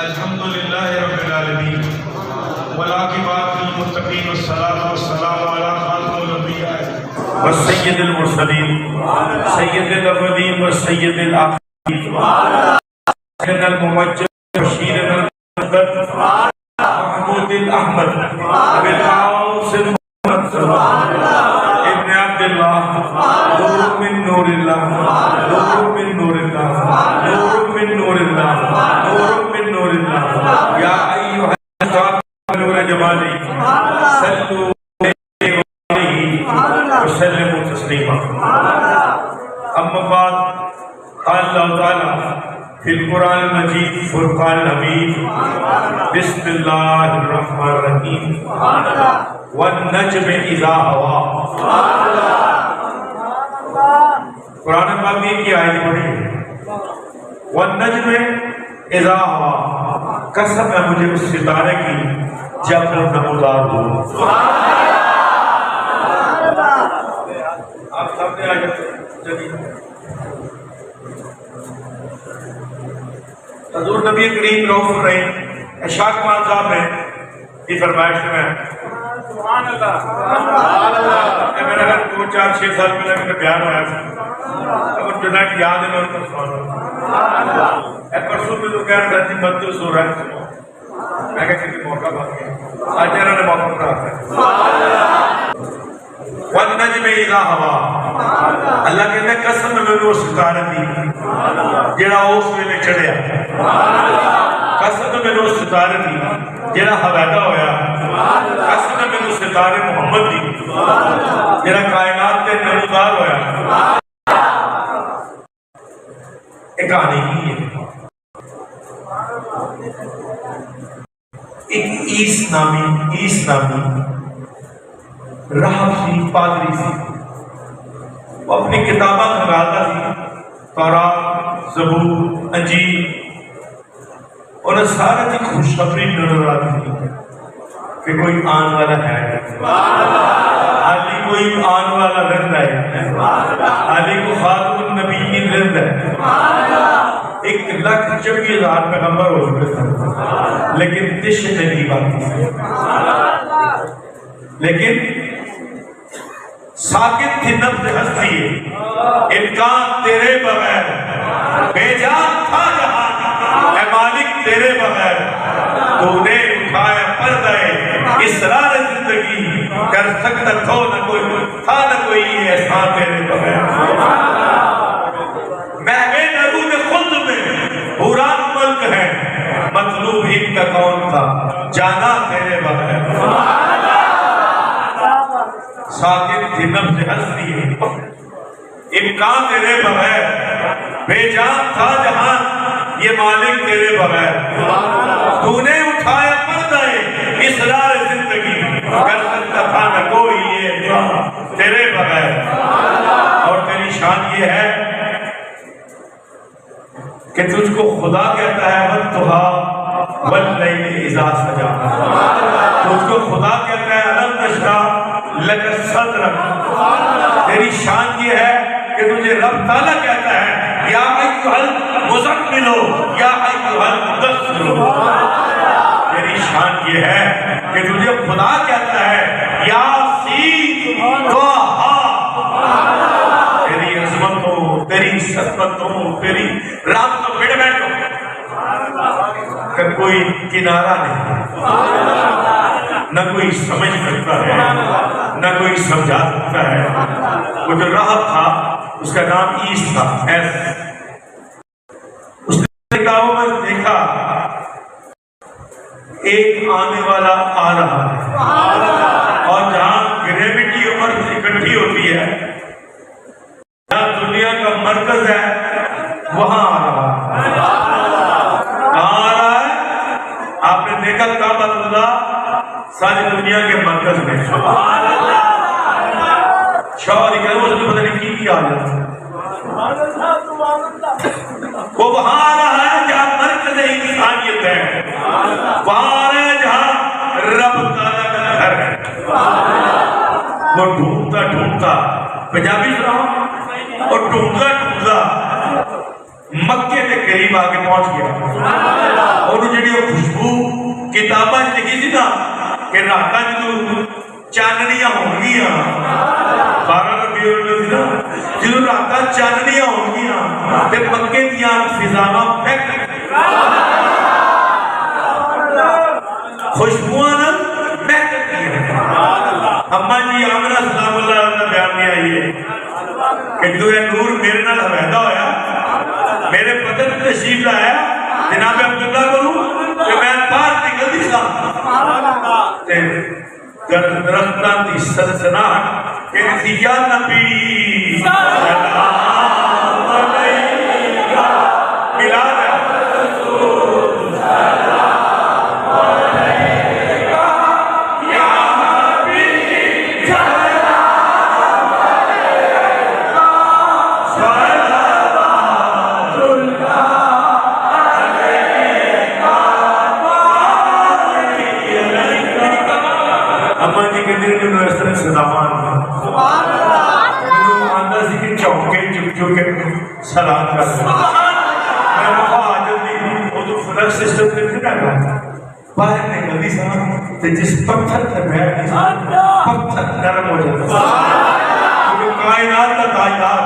الحمدللہ رب العالمین والعاقبۃ للمتقین والصلاۃ والسلام علی خاتم الانبیاء والسید المرسلین سید الاولین والسید الآخرین سید الممجد بشیر المنذر محمود الاحمد ابی القاسم محمد ابن عبداللہ نور من نور اللہ نور من نور اللہ نور من نور اللہ نور من نور اللہ یا ایھا الناس نور جمالی صلوا علیہ وسلموا تسلیما. اما بعد قال اللہ تعالی فی القرآن المجید فرقان الحمید بسم اللہ الرحمن الرحیم والنجم اذا ہوا. قرآن پاک میں کی آیت پڑھی والنجم اذا ہوا، قسم ہے مجھے اس ستارے کی جب نمودار ہو. آپ سب نے آیت جدید حضور نبی کریم رؤوف الرحیم اشاق مان صاحب نے کی فرمائش میں سبحان اللہ سبحان اللہ میرا اگر 2-4-6 سال پہلے میرا بیان ہوا تھا اگر جنہیں یاد ہے میں تو سبحان اللہ ایک پرسوں میں تو کہہ رہا تھا مدد سو رہا ہے میں کہا کہ موقع بات ہے آج میرا نے موقع کہا ہے والنجم اذا ہوا. اللہ کہتے ہیں قسم میں وہ ستارہ دی جڑا اس ویلے چڑھیا، قسم میں وہ ستارہ دی جڑا حویدہ ہویا، قسم میں وہ ستارے محمد دی جڑا کائنات تے نمودار ہویا. ایک کہانی کی ہے، ایک عیس نامی راہب سی، پادری سی، وہ اپنی کتاباں کھنگالتا سی، تورات، زبور، انجیل، اور سارے تھی خوشخبری نظر آتی تھی کہ کوئی آن والا ہے، علی کوئی آن والا رہتا ہے، علی کو خاتم النبیین رہتا ہے. 1,24,000 پیغمبر ہو چکے تھے لیکن دش نہیں باقی تھی، لیکن ساکت تھی نفس ہستی، امکان تیرے بغیر بے جان تھا جہاں، اے مالک تیرے بغیر تو نے اٹھایا پردہ اسرار زندگی، کر سکتا تھا نہ کوئی احسان تیرے بغیر. محبین عروج خلد میں حوران ملک ہے، مطلوب ان کا کون تھا جانا تیرے بغیر. ساکت تھی نفس ہستی ہے، امکان تیرے بغیر بے جان تھا جہاں، یہ مالک تیرے بغیر تو نے اٹھایا پردہ اسرار زندگی، کر سکتا تھا نہ کوئی یہ تیرے بغیر. اور تیری شان یہ ہے کہ تجھ کو خدا کہتا ہے وَالضُّحَىٰ وَاللَّيْلِ إِذَا سَجَىٰ، تجھ کو خدا کہتا ہے أَلَمْ نَشْرَحْ لَكَ صَدْرَكَ. تیری شان یہ ہے کہ تجھے رب تعالیٰ کہتا ہے یا ایھا المزمل یا ایھا المدثر. تیری شان یہ ہے کہ تجھے خدا کہتا ہے یاسین طٰہٰ. تیری عظمتوں، تیری صدقتوں، تیری رحمتوں بیٹھ بیٹھو کہ کوئی کنارہ نہیں، نہ کوئی سمجھ سکتا ہے نہ کوئی سمجھا سکتا ہے. وہ جو راہب تھا اس کا نام عیس تھا، اس نے نگاہوں میں دیکھا ایک آنے والا آ رہا ہے، اور جہاں گریوٹی اور اکٹھی ہوتی ہے، جہاں دنیا کا مرکز ہے، وہاں آ رہا ہے. کہاں آ رہا ہے؟ آپ نے دیکھا کعبۃ اللہ ساری دنیا کے مرکز میں، شوہر کہ وہ پتہ نہیں کی آ رہا ہے، وہ وہاں آ رہا ہے جہاں مرکز انسانیت ہے، وہاں آ رہا ہے جہاں رب تعالیٰ کا گھر ہے. وہ ڈھونڈتا ڈھونڈتا پنجابی سناؤ، اور ڈھونڈتا ڈھونڈتا مکے کے قریب آ کے پہنچ گیا. اور جڑی کتاباں لکھی سی نا کہ راتاں جدوں چاننیاں ہونگیاں 12 ربیع الاول سی نا جدوں راتاں چاننیاں ہونگیاں تے مکے دیاں فضاواں پھیک خوشبوئاں نال مہکتی ہیں. اماں جی آمنہ سلام اللہ علیہ بیان میں آئی ہے کہ جو یہ نور میرے نال پیدا ہویا میرے بدن میں تشریف لایا جناب عبداللہ کروں کہ میں باہر نکلتی سا تے درختاں دی سنسناہٹ کہ کسی یا نبی سلام علیکہ ملاد ہے سلام کر میں مہاجر نہیں وہ تو فلک سسٹم سے پھر آگا باہر نکلتی سا تو جس پتھر سے بیٹھ سا پتھر نرم ہو جاتا کیونکہ کائنات کا تاجدار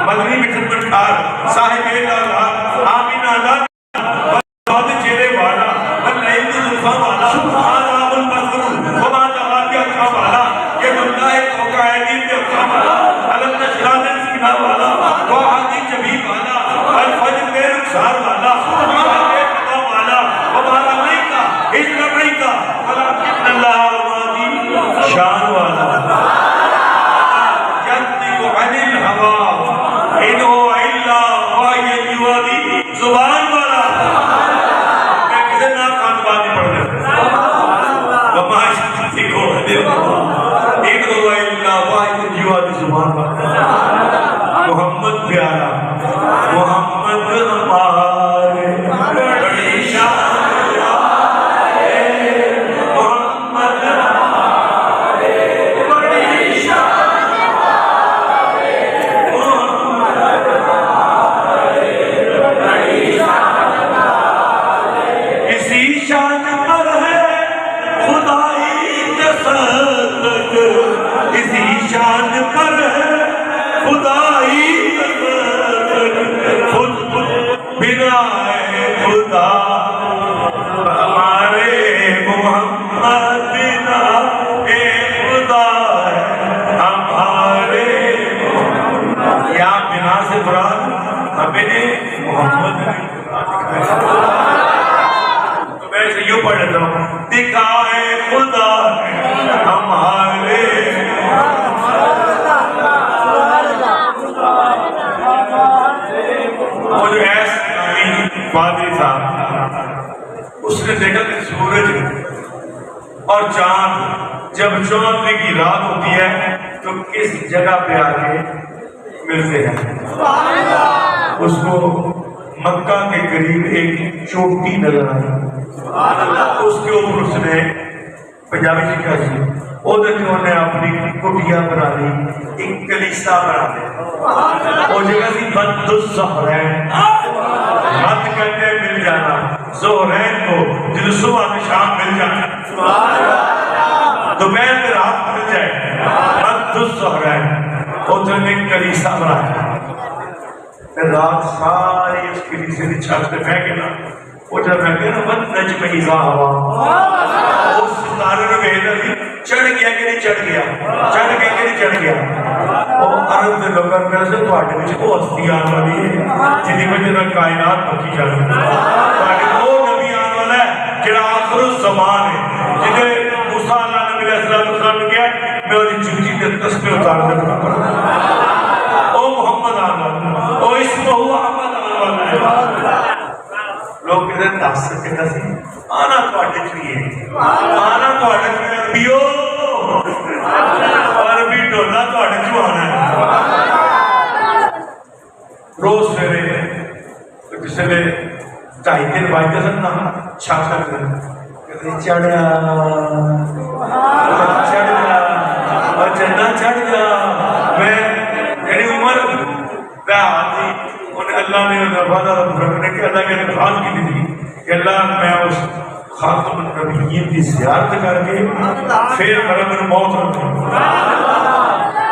مدنی مٹھن پٹھار صاحب اللہ آمین اللہ بہت چہرے والا بلائن ظلفہ والا آداب البصر وما تغادی اچھا والا یہ بندہ ہے موقع ہے دین کے اچھا والا علم نشرات سکینہ والا وحادی جبی والا الفجر میں رخسار والا والا وبارا نہیں کا ہجر نہیں کا ولکن اللہ راضی شان والا یدی عن الہوا ان هو الا وحی یوحی زبان والا میں کسی نہ کان بات نہیں پڑھ رہا وما شکو ان هو الا وحی یوحی زبان والا محمد پیارا محمد ہمارے بڑی شان والے محمد ہمارے بڑی شان والے محمد ہمارے بڑی شان والے اسی شان پر ہے خدائی جسد اسی شان پر ہے خدائی بنا خدا ہمارے محمد بنا خدا ہمارے یا بنا سے مراد ہمیں محمد تو میں اسے یوں پڑھ لیتا ہوں دکھائے خدا ہمارے وہ جو پادری صاحب اس نے دیکھا کہ سورج اور چاند جب چودھویں کی رات ہوتی ہے تو کس جگہ پہ آ کے ملتے ہیں اس کو مکہ کے قریب ایک چوٹی نظر آئی اس کے اوپر اس نے پنجابی سکھا سی انہوں نے اپنی کٹیا بنا لی ایک کلیسا بنا لی وہ جگہ سی بد الزہرین بد کہتے مل جانا زہرین کو جن صبح شام مل جانا دوپہر میں رات مل جائے بد الزہرین ادھر نے کلیسا بنایا رات ساری اس کلیسے کی چھت پہ پھینکے نا وہ جب میں کہنا بد نجم اذا ہوا اس ستارے نے کہنا لی چڑھ گیا کہ نہیں چڑھ گیا چڑھ گیا کہ نہیں چڑھ گیا وہ عرب دے لوگاں میں سے تواڈے وچ او ہستی آن والی ہے جدی وجہ نال کائنات بچی جاتی ہے تواڈے او نبی آن والا ہے جڑا آخر الزمان ہے جدے موسیٰ اللہ نبی علیہ السلام نے کہا میں وہ جوتی دے تسبیح اتار دے او محمد آن والا او اسم ہوا احمد آن والا ہے لوگ کہتے ہیں تاثر کہتا سی آنا تواڈے چوئیے آنا تواڈے چوئیے عربیو عربی ڈولا تواڈے چو آنا ہے روز سویرے جس نے ڈھائی دن بائی سن نا چھاکا کہتے چڑھیا چڑھیا اور چڑھنا چڑھ گیا میں یعنی عمر میں آتی انہیں اللہ نے وعدہ رکھا کہ اللہ کے خاص کی تھی کہ اللہ میں اس خاتم النبیین کی زیارت کر کے پھر مرم موت رکھے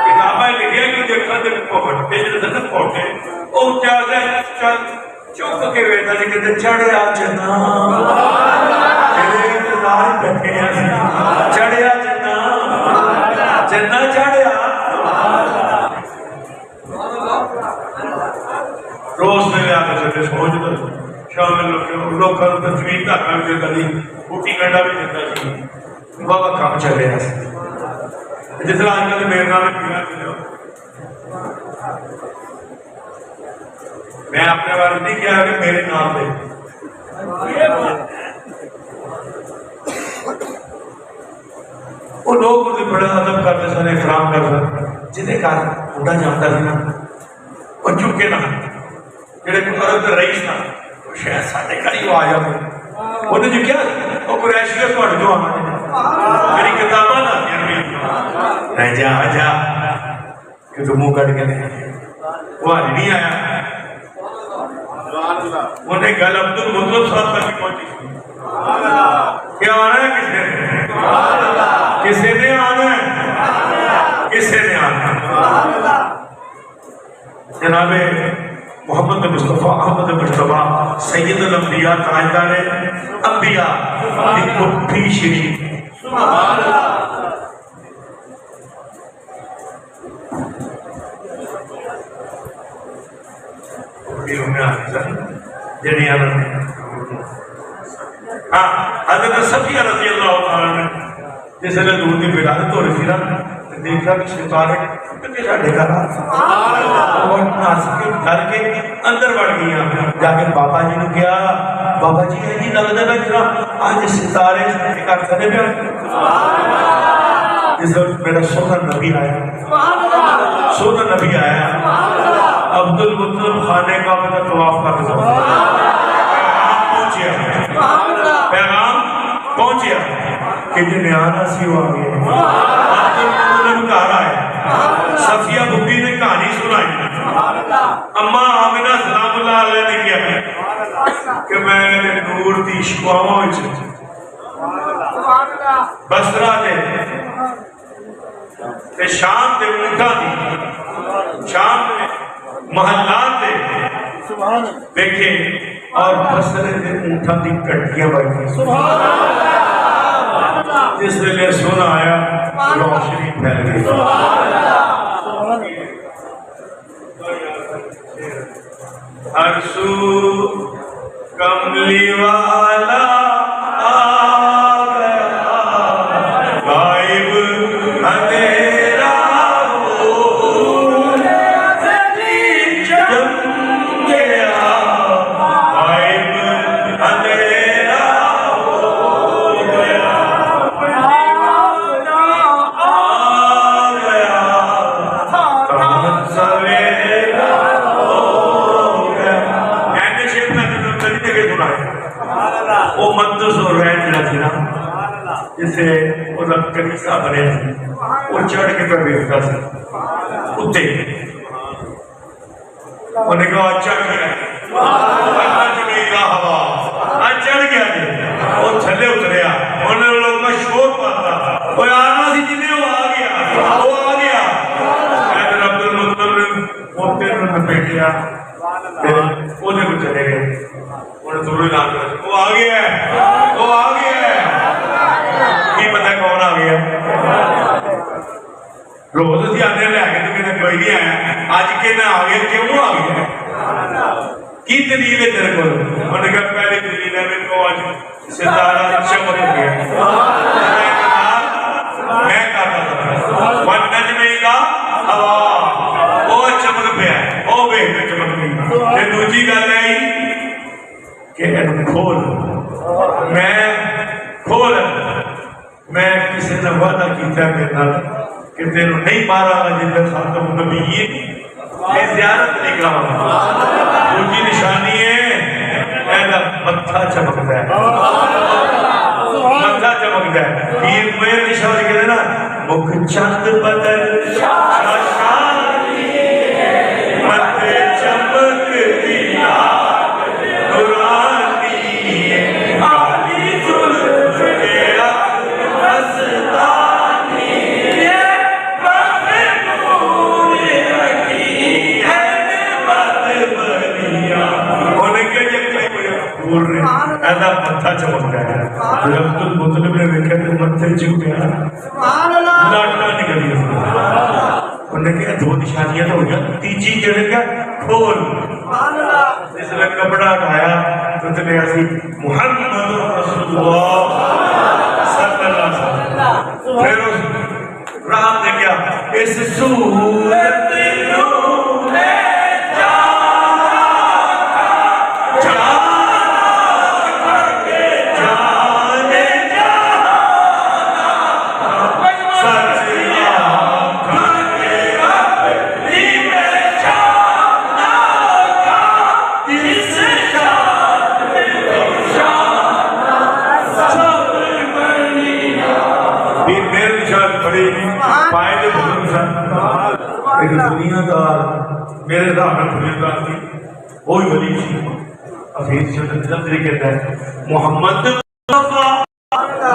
کتابیں لکھیا کہ دیکھا دے پوٹے جو دن پوٹے او چاہتا ہے چوک کے ویدہ لکھتے چڑھیا جنا تیرے انتظار بیٹھے ہیں چڑھیا جنا جنا چڑھیا روز میں لیا کے چلے سوچ دو شامل لوگ کر تجوید کا کام کے کلی بوٹی گنڈا بھی دیتا جی بابا کام چلے ہیں جتنا آج کل میرے نام پینا چلے ہو میں اپنے بارے نہیں کیا کہ میرے نام دے وہ لوگ مجھے بڑا ادب کرتے سن احترام کرتے جنہیں کہا بڑا جانتا تھا نا اور چکے نہ جڑے عرب کا رئیس تھا وہ شاید ساڈے گھر ہی آ جاتے انہوں نے کیا وہ قریشی کا تھوڑے جو آنا میری کتاباں نہ جا جا کہ تو منہ کٹ کے نہیں وہ آج نہیں آیا انہیں گل عبد المطلب صاحب تک پہنچی کیا آنا ہے کسی نے آنا ہے کسی نے آنا ہے جناب محمد مصطفیٰ احمد مصطفیٰ سید الانبیاء تاجدار انبیاء ایک کو بھی شریف سبحان اللہ جنہیں ہاں حضرت صفیہ رضی اللہ تعالیٰ نے جس نے دور کی ولادت ہو رہی تھی دیکھا کہ ستارے کتنے ساڑھے کا اور ناسک گھر کے اندر بڑھ گیا جا کے بابا جی نے کیا بابا جی ہے جی لگتا ہے جرا آج ستارے کر سکتے پہ جس وقت میرا سونا نبی آیا سونا نبی آیا عبد المطلب خانے کا میں طواف کر رہا پیغام پہنچیا کہ جنہیں آنا سی وہ آگے عبد المطلب گھر آئے صفیہ ببی نے کہانی سنائی اماں آمنہ سلام اللہ علیہ نے کیا کہ میں نے نور دی شکواں بسرہ دے شام دے اونٹا دی شام دے محلات دے دیکھے اور بسرے دے اونٹا دی کٹکیاں بیٹھی جس لئے سونا آیا روشنی پھیل گئی ہر سو کملی والا آ گیا غائب اندھیرا جسے وہ کنیسہ بنے وہ چڑھ کے پہ بیٹھتا تھا اتے انہوں نے کہا اچھا کیا آج میں کا ہوا آج چڑھ گیا جی وہ تھلے اتریا انہوں نے لوگ میں شور پاتا وہ آنا سی جنہیں وہ آ گیا حضرت عبد المطلب نے موتے میں بیٹھیا وہ نے کو چلے گئے انہوں نے دورے لان کر وہ آ گیا ہے وہ آ گیا ہے کی پتہ کون آ گیا روز اسی آنے لے آگے تو کہنے کوئی نہیں آیا آج کے نہ آ گیا کیوں آ گیا کی دلیل ہے تیرے کو انہوں نے کہا پہلی دلیل ہے میرے کو آج ستارہ چمک گیا میں کہتا تھا وَالنَّجْمِ إِذَا هَوَىٰ وہ چمک پہ ہے وہ بے میں چمک گئی پھر دوسری گل ہے کہ کھول میں کسی نے وعدہ کیتا ہے میرے کہ تیروں نہیں مارا گا جن خاتم النبیین میں زیارت نہیں کراؤں دوسری نشانی ہے ایسا متھا چمکتا ہے متھا چمکتا ہے پیر میں نشانی کہتے ہیں نا مکھ چند بدل شاشانی متھے چمک دیا نورانی کالی ظلم متھا چمکتا ہے. عبد المطلب نے دیکھا تو متھے چپ گیا, لاٹا نکل گیا. انہوں نے کہا دو نشانیاں تو ہو گیا, تیجی جڑے کیا کھول. جس نے کپڑا اٹھایا تو چلے ایسی محمد رسول اللہ صلی اللہ علیہ وسلم. پھر اس رام نے کیا اس صورت دنیا دار میرے دار دنیا دار تھی وہی ولی تھی. حفیظ چندری کہتا ہے محمد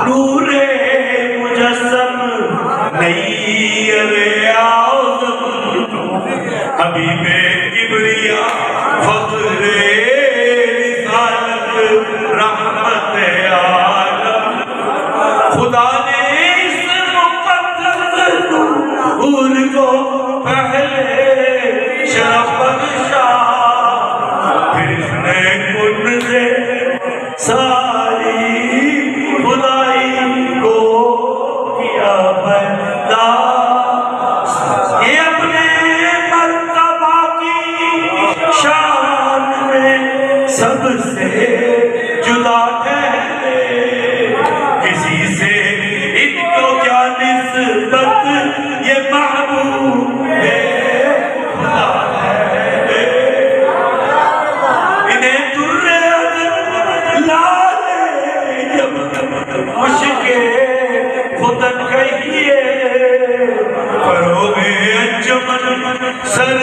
نور مجسم نیر اعظم حبیب کبریا فخر رسالت رحمت عالم. خدا نے اس مقدس نور کو پہلے شرف بخشا, پھر اس نے کن سے ساری خدائی کو کیا پیدا. یہ اپنے مرتبہ کی شان میں سب سے جدا ٹھہرے, کسی سے ان کو کیا نسبت یہ محبوب ہے خدا ہے. انہیں درد لالے جب مشکے خودن کہیے, فروغ انجمن سر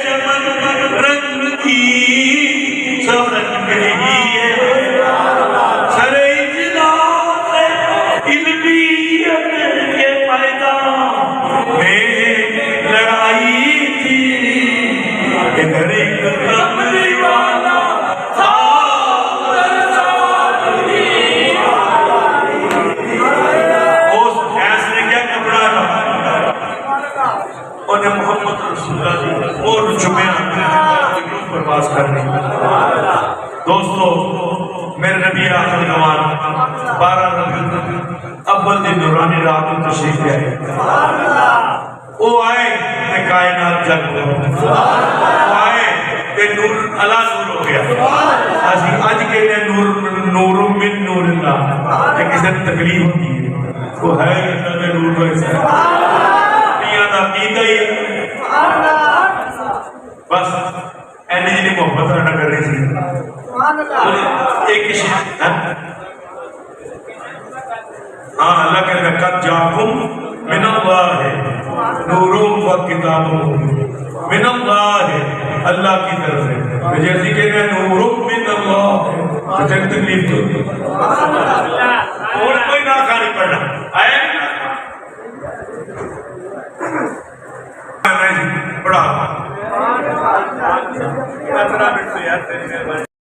چمن رنگ کی سبن کہیے, سر اجلاس علمیت کے میدان میں لڑائی تھی. ادھر ایک کملی والا اس ایس نے کیا کپڑا انہیں محمد رسول اللہ اور چھپے پرواز کرنے. دوستو میرے نبی آخر زمان 12 ربیع اول دن نورانی رات میں تشریف لے آئے. وہ آئے کہ کائنات جگ ہو, وہ آئے کہ نور اللہ نور ہو گیا. آج کے لئے نور من نور اللہ, کہ کسی تکلیف ہوتی ہے وہ ہے اللہ میں نور کو ایسا دنیا دا عقیدہ ہی بس اینی جنہیں محبت رہنا کر رہی تھی. ایک شیئر ہاں اللہ کہتا ہے قد جاکم من اللہ نور و کتاب من اللہ, اللہ کی طرف ہے. جیسے کہ نور من اللہ تو تکلیف تو